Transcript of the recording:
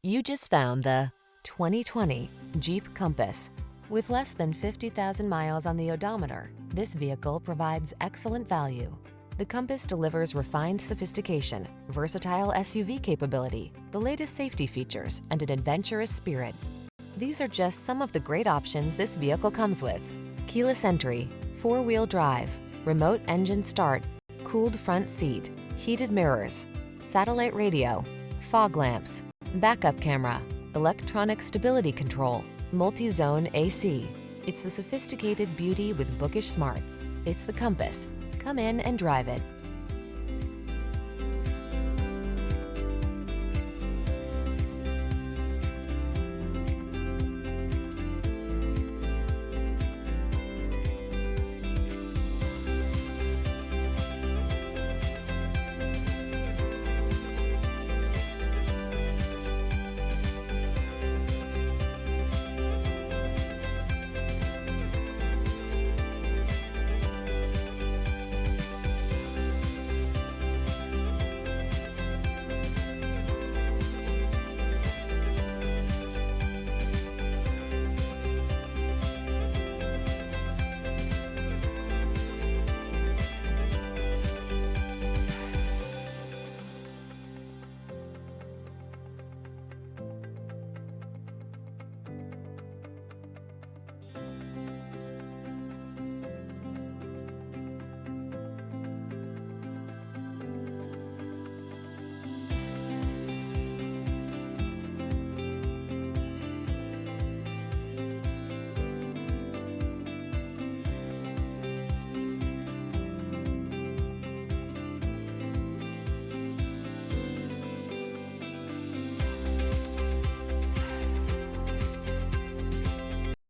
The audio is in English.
You just found the 2020 Jeep Compass. With less than 50,000 miles on the odometer, this vehicle provides excellent value. The Compass delivers refined sophistication, versatile SUV capability, the latest safety features, and an adventurous spirit. These are just some of the great options this vehicle comes with: keyless entry, four-wheel drive, remote engine start, cooled front seat, heated mirrors, satellite radio, fog lamps, backup camera, electronic stability control, multi-zone AC. It's the sophisticated beauty with bookish smarts. It's the Compass. Come in and drive it.